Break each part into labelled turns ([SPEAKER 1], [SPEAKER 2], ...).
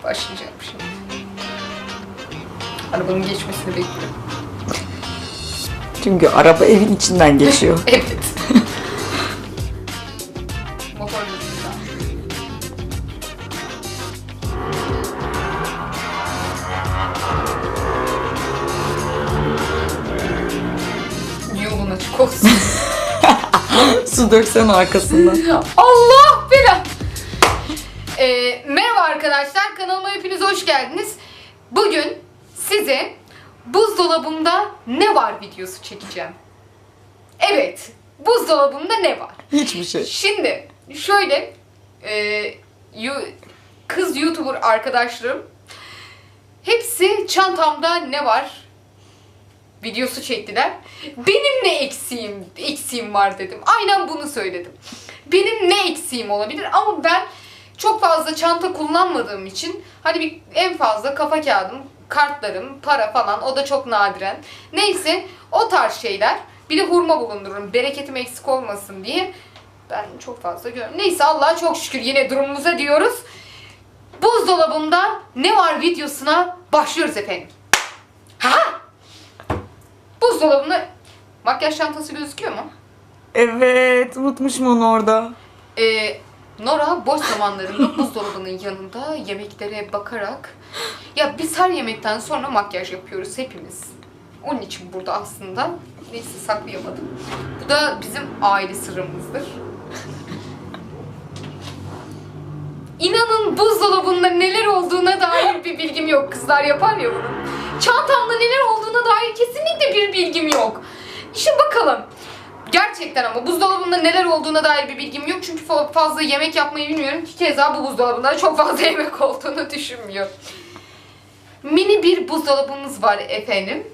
[SPEAKER 1] Başlayacağım şimdi. Arabanın geçmesini bekliyorum.
[SPEAKER 2] Çünkü araba evin içinden geçiyor.
[SPEAKER 1] Evet. Motor yüzünden. Yolun açık olsun.
[SPEAKER 2] Su döksen arkasından.
[SPEAKER 1] Allah belanı. Merhaba arkadaşlar, kanalıma hepiniz hoş geldiniz. Bugün size buzdolabımda ne var videosu çekeceğim. Evet, buzdolabımda ne var?
[SPEAKER 2] Hiçbir şey.
[SPEAKER 1] Şimdi şöyle kız YouTuber arkadaşlarım hepsi çantamda ne var videosu çektiler. Benim ne eksiğim var dedim. Aynen bunu söyledim. Benim ne eksiğim olabilir ama ben çok fazla çanta kullanmadığım için hani en fazla kafa kağıdım, kartlarım, para falan, o da çok nadiren. Neyse, o tarz şeyler. Bir de hurma bulundururum. Bereketim eksik olmasın diye. Ben çok fazla görüyorum. Neyse, Allah'a çok şükür yine durumumuza diyoruz. Buzdolabımda ne var videosuna başlıyoruz efendim. Ha! Buzdolabında makyaj çantası gözüküyor mu?
[SPEAKER 2] Evet, unutmuşum onu orada.
[SPEAKER 1] Nora boş zamanlarında buzdolabının yanında yemeklere bakarak, ya biz her yemekten sonra makyaj yapıyoruz hepimiz. Onun için burada aslında. Neyse, saklayamadım. Bu da bizim aile sırrımızdır. İnanın buzdolabında neler olduğuna dair bir bilgim yok. Kızlar yapar ya bunu. Çantamda neler olduğuna dair kesinlikle bir bilgim yok. İşte bakalım. Gerçekten ama buzdolabında neler olduğuna dair bir bilgim yok. Çünkü fazla yemek yapmayı bilmiyorum ki keza bu buzdolabında çok fazla yemek olduğunu düşünmüyorum. Mini bir buzdolabımız var efendim.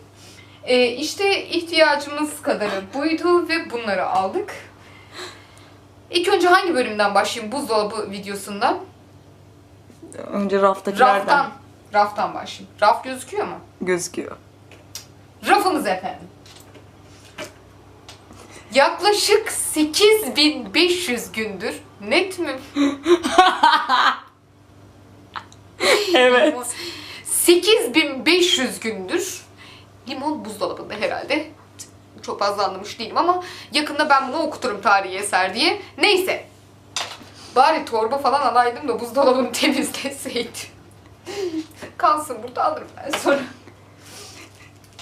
[SPEAKER 1] İşte ihtiyacımız kadarı buydu ve bunları aldık. İlk önce hangi bölümden başlayayım buzdolabı videosundan?
[SPEAKER 2] Önce raftakilerden.
[SPEAKER 1] Raftan başlayayım. Raf gözüküyor mu?
[SPEAKER 2] Gözüküyor.
[SPEAKER 1] Rafımız efendim. Yaklaşık 8500 gündür. Net mi?
[SPEAKER 2] Evet.
[SPEAKER 1] 8500 gündür limon buzdolabında herhalde. Çok fazla anlamış değilim ama yakında ben bunu okuturum tarihi eser diye. Neyse. Bari torba falan alaydım da buzdolabını temizleseydim. Kalsın burada, alırım ben sonra.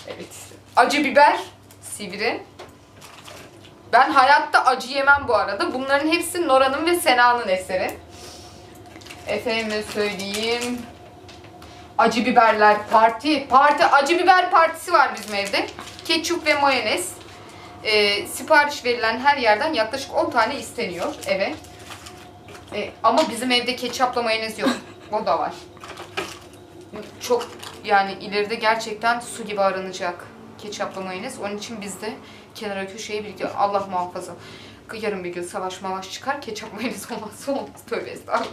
[SPEAKER 1] Evet. Acı biber, sivri. Ben hayatta acı yemem bu arada. Bunların hepsi Nora'nın ve Sena'nın eseri. Efendime söyleyeyim. Acı biberler parti acı biber partisi var bizim evde. Ketçup ve mayonez. Sipariş verilen her yerden yaklaşık 10 tane isteniyor eve. Ama bizim evde ketçapla mayonez yok. O da var. Çok yani ileride gerçekten su gibi aranacak ketçapla mayonez. Onun için biz de kenara köşeye birikiyor. Allah muhafaza. Yarın bir gün savaş çıkar. Ketçap mayonez olmazsa olmaz. Tövbe estağfurullah.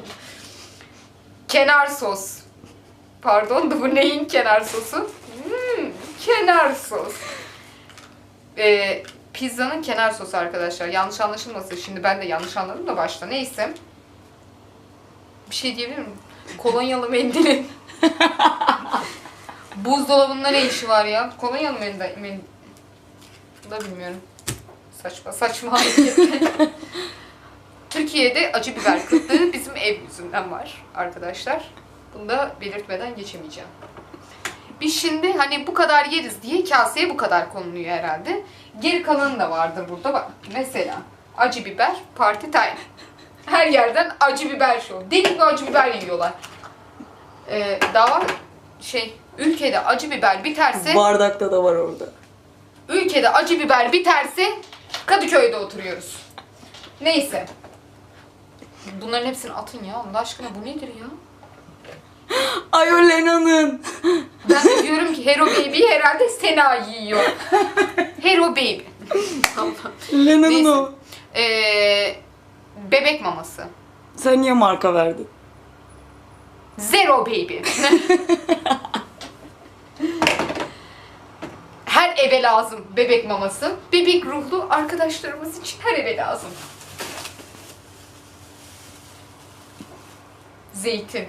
[SPEAKER 1] Kenar sos. Pardon da bu neyin kenar sosu? Kenar sos. Pizzanın kenar sosu arkadaşlar. Yanlış anlaşılmasın. Şimdi ben de yanlış anladım da başta. Neyse. Bir şey diyebilir miyim? Kolonyalı mendilin. Buzdolabında ne işi var ya? Kolonyalı mendil. Da bilmiyorum. Saçma hareket. Türkiye'de acı biber kıtlığı bizim ev yüzünden var arkadaşlar. Bunu da belirtmeden geçemeyeceğim. Biz şimdi hani bu kadar yeriz diye kaseye bu kadar konuluyor herhalde. Geri kalanı da vardır burada. Bak mesela acı biber party time. Her yerden acı biber show. Deli gibi acı biber yiyorlar. Daha ülkede acı biber biterse...
[SPEAKER 2] Bardakta da var orada.
[SPEAKER 1] Ülkede acı biber biterse Kadıköy'de oturuyoruz. Neyse. Bunların hepsini atın ya. Allah aşkına bu nedir ya?
[SPEAKER 2] Ay o Lena'nın.
[SPEAKER 1] Ben de diyorum ki Hero Baby herhalde Sena yiyor. Hero Baby.
[SPEAKER 2] Lena'nın
[SPEAKER 1] Neyse.
[SPEAKER 2] o.
[SPEAKER 1] Bebek maması.
[SPEAKER 2] Sen niye marka verdin?
[SPEAKER 1] Zero Baby. Her eve lazım bebek maması. Bebek ruhlu arkadaşlarımız için her eve lazım. Zeytin.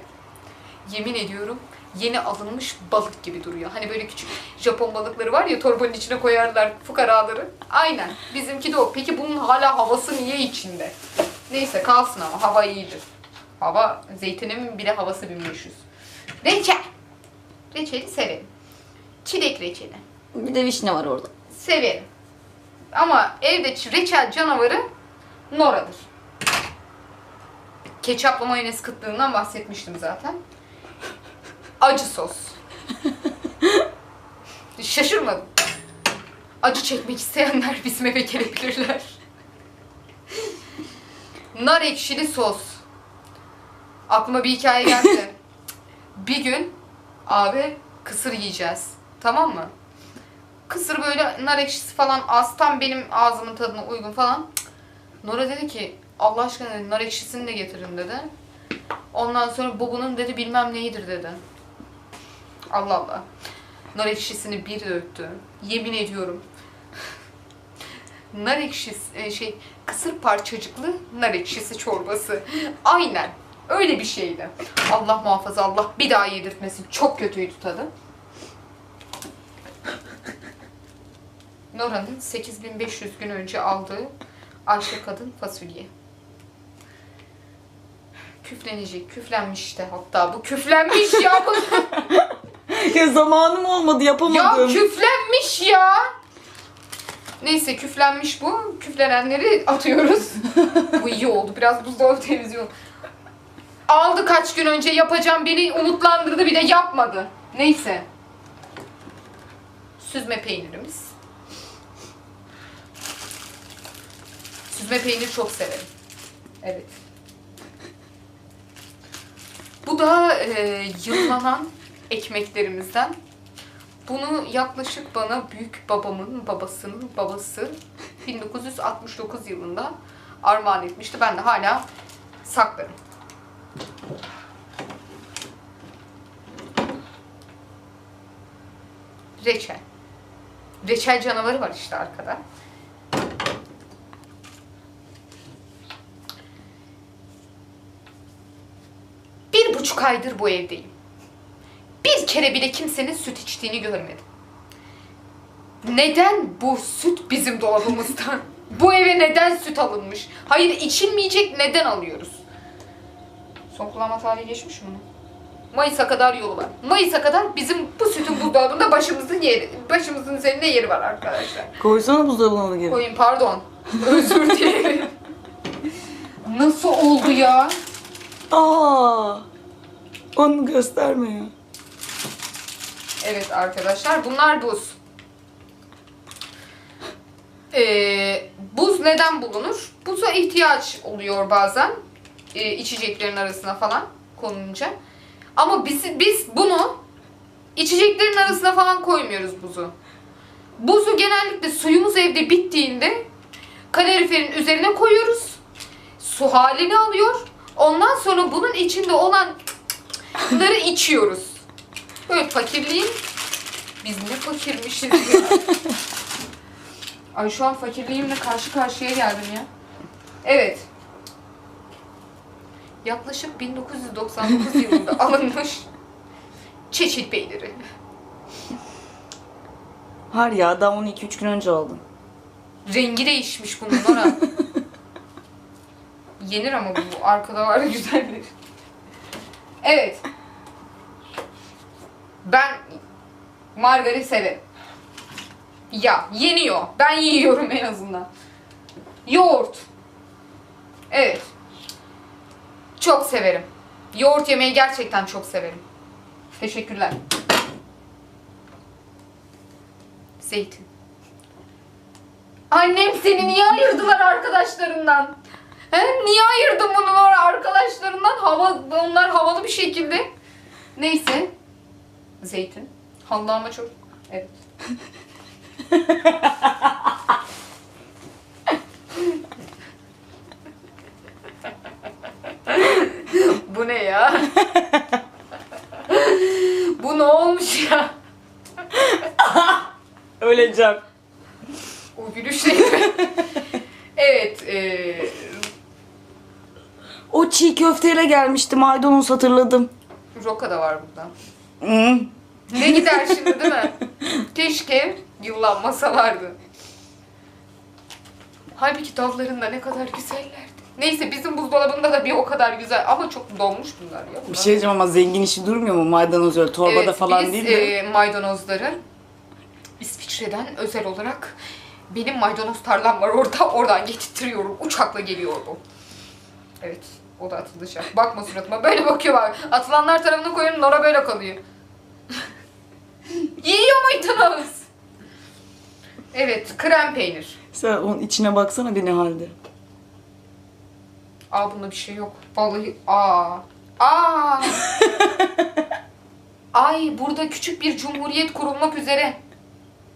[SPEAKER 1] Yemin ediyorum yeni alınmış balık gibi duruyor. Hani böyle küçük Japon balıkları var ya, torbanın içine koyarlar fukaraları. Aynen. Bizimki de o. Peki bunun hala havası niye içinde? Neyse kalsın ama hava iyidir. Hava, zeytinin bile havası 1500. Reçel. Reçeli severim. Çilek reçeli.
[SPEAKER 2] Bir de vişne var orada.
[SPEAKER 1] Severim. Ama evde reçel canavarı Nora'dır. Ketçapla mayonez kıtlığından bahsetmiştim zaten. Acı sos. Şaşırmadım. Acı çekmek isteyenler bizim eve gelebilirler. Nar ekşili sos. Aklıma bir hikaye geldi. Bir gün abi kısır yiyeceğiz. Tamam mı? Kısır böyle nar ekşisi falan az, tam benim ağzımın tadına uygun falan. Nora dedi ki Allah aşkına dedi, nar ekşisini de getirin dedi. Ondan sonra bu bunun dedi bilmem neyidir dedi. Allah Allah. Nar ekşisini bir döktü. Yemin ediyorum. Nar ekşisi kısır parçacıklı nar ekşisi çorbası. Aynen. Öyle bir şeydi. Allah muhafaza, Allah bir daha yedirtmesin. Çok kötüydü tadı. Nora'nın 8500 gün önce aldığı Ayşe kadın fasulye. Küflenecek, küflenmiş işte hatta. Bu küflenmiş ya bu.
[SPEAKER 2] Ya zamanım olmadı,
[SPEAKER 1] Ya
[SPEAKER 2] yapamadım.
[SPEAKER 1] küflenmiş ya. Neyse küflenmiş bu. Küflenenleri atıyoruz. Bu iyi oldu. Biraz buzdolabı televizyon. Aldı kaç gün önce, yapacağım, beni umutlandırdı, bir de yapmadı. Neyse. Süzme peynirimiz. Süzme peynir çok severim. Evet. Bu da yıllanan ekmeklerimizden. Bunu yaklaşık bana büyük babamın babasının babası 1969 yılında armağan etmişti. Ben de hala saklarım. Reçel. Reçel canavarı var işte arkada. Bir buçuk aydır bu evdeyim. Bir kere bile kimsenin süt içtiğini görmedim. Neden bu süt bizim dolabımızda? Bu eve neden süt alınmış? Hayır, içilmeyecek, neden alıyoruz? Son kullanma tarihi geçmiş mi bunun? Mayıs'a kadar yolu var. Mayıs'a kadar bizim bu sütün buzdolabında başımızın üzerinde yeri var arkadaşlar.
[SPEAKER 2] Koysana buzdolabına geri.
[SPEAKER 1] Koyayım, pardon. Özür dilerim. Nasıl oldu ya?
[SPEAKER 2] Aa, onu gösterme ya.
[SPEAKER 1] Evet arkadaşlar, bunlar buz. Buz neden bulunur? Buza ihtiyaç oluyor bazen. İçeceklerin arasına falan konulunca. Ama biz bunu içeceklerin arasına falan koymuyoruz buzu. Buzu genellikle suyumuz evde bittiğinde kaloriferin üzerine koyuyoruz. Su halini alıyor. Ondan sonra bunun içinde olanları içiyoruz. Böyle fakirliğin, biz ne fakirmişiz ya. Ay şu an fakirliğimle karşı karşıya geldim ya. Evet. Yaklaşık 1999 yılında alınmış çeçil peyniri.
[SPEAKER 2] Har ya, daha onu 2-3 gün önce aldım.
[SPEAKER 1] Rengi değişmiş bunun Nora. Yenir ama bu arkada var güzeldir. Evet. Ben margarin severim. Ya yeniyor. Ben yiyorum en azından. Yoğurt. Evet. Çok severim. Yoğurt yemeyi gerçekten çok severim. Teşekkürler. Zeytin. Annem seni niye ayırdılar arkadaşlarından? He? Niye ayırdın bunu arkadaşlarından? Onlar havalı bir şekilde. Neyse. Zeytin. Hanlı ama çok. Evet. Bu ne ya? Bu ne olmuş ya?
[SPEAKER 2] Öleceğim.
[SPEAKER 1] O gülüş neydi? Evet.
[SPEAKER 2] O çiğ köfteyle gelmişti, maydanoz hatırladım.
[SPEAKER 1] Roka da var burada.
[SPEAKER 2] Hı.
[SPEAKER 1] Ne gider şimdi değil mi? Keşke yıllanmasalardı. Halbuki dallarında ne kadar güzellerdi. Neyse bizim buzdolabında da bir o kadar güzel ama çok donmuş bunlar ya.
[SPEAKER 2] Bir şey diyeceğim ama zengin işi durmuyor mu? Maydanoz öyle torbada
[SPEAKER 1] Evet,
[SPEAKER 2] falan
[SPEAKER 1] biz,
[SPEAKER 2] değil de.
[SPEAKER 1] Maydanozları İsviçre'den özel olarak benim maydanoz tarlam var orada. Oradan getirtiyorum. Uçakla geliyor bu. Evet. O da atılacak. Bakma suratıma. Böyle bakıyor bak. Atılanlar tarafına koyuyorum. Nora böyle kalıyor. Yiyor maydanoz. Evet. Krem peynir.
[SPEAKER 2] Sen onun içine baksana bir ne halde.
[SPEAKER 1] Aa bunda bir şey yok. Vallahi aa. Ay burada küçük bir cumhuriyet kurulmak üzere.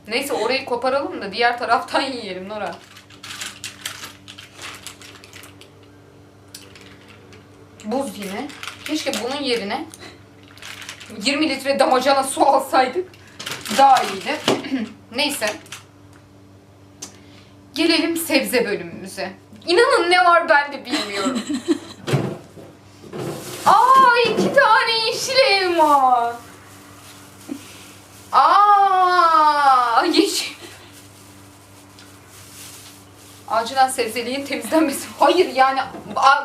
[SPEAKER 1] Neyse orayı koparalım da diğer taraftan yiyelim Nora. Buz yine. Keşke bunun yerine 20 litre damacana su alsaydık. Daha iyiydi. Neyse. Gelelim sebze bölümümüze. İnanın ne var ben de bilmiyorum. Aa 2 tane yeşil elma. Aa yeşil. Acilen sebzeliğin temizlenmesi. Hayır yani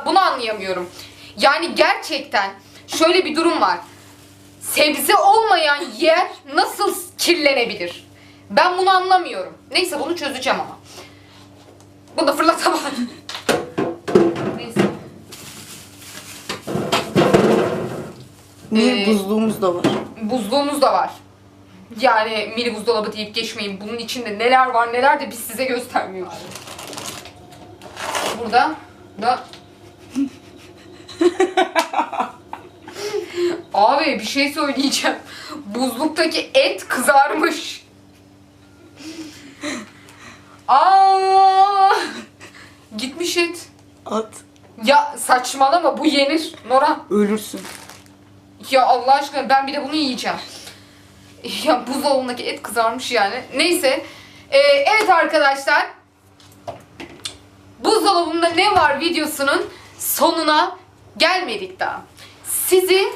[SPEAKER 1] bunu anlayamıyorum. Yani gerçekten şöyle bir durum var. Sebze olmayan yer nasıl kirlenebilir? Ben bunu anlamıyorum. Neyse bunu çözeceğim ama. Bunu da fırlatamam. Neyse.
[SPEAKER 2] Niye? Buzluğumuz da var.
[SPEAKER 1] Buzluğumuz da var. Yani mini buzdolabı deyip geçmeyin. Bunun içinde neler var neler de biz size göstermiyoruz. Burada da abi bir şey söyleyeceğim. Buzluktaki et kızarmış. Aa! Gitmiş et.
[SPEAKER 2] At.
[SPEAKER 1] Ya saçmalama bu yenir Nora.
[SPEAKER 2] Ölürsün.
[SPEAKER 1] Ya Allah aşkına ben bir de bunu yiyeceğim. Ya buzdolabındaki et kızarmış yani. Neyse. Evet arkadaşlar. Buzdolabında ne var videosunun sonuna gelmedik daha. Sizi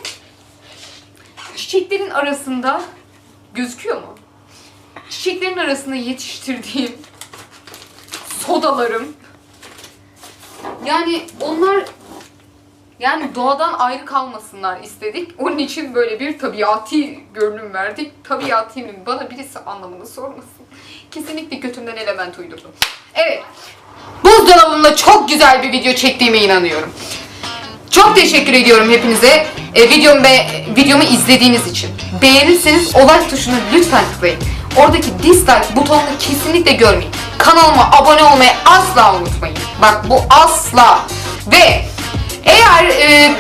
[SPEAKER 1] çiçeklerin arasında gözüküyor mu? Çiçeklerin arasında yetiştirdiğim sodalarım. Yani onlar doğadan ayrı kalmasınlar istedik. Onun için böyle bir tabiati görünüm verdik. Tabiatinin bana birisi anlamını sormasın. Kesinlikle götümden element uydurdum. Evet. Buzdolabımda çok güzel bir video çektiğime inanıyorum. Çok teşekkür ediyorum hepinize. Videomu izlediğiniz için. Beğenirseniz o like tuşuna lütfen tıklayın. Oradaki dislike butonunu kesinlikle görmeyin. Kanalıma abone olmayı asla unutmayın. Bak bu asla. Ve eğer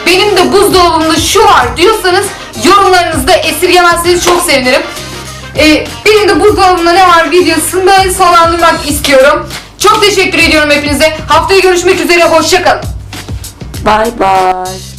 [SPEAKER 1] benim de buzdolabımda şu var diyorsanız yorumlarınızda esirgemezseniz çok sevinirim. Benim de buzdolabımda ne var videosunu da sonlandırmak istiyorum. Çok teşekkür ediyorum hepinize. Haftaya görüşmek üzere. Hoşça kalın.
[SPEAKER 2] Bye bye.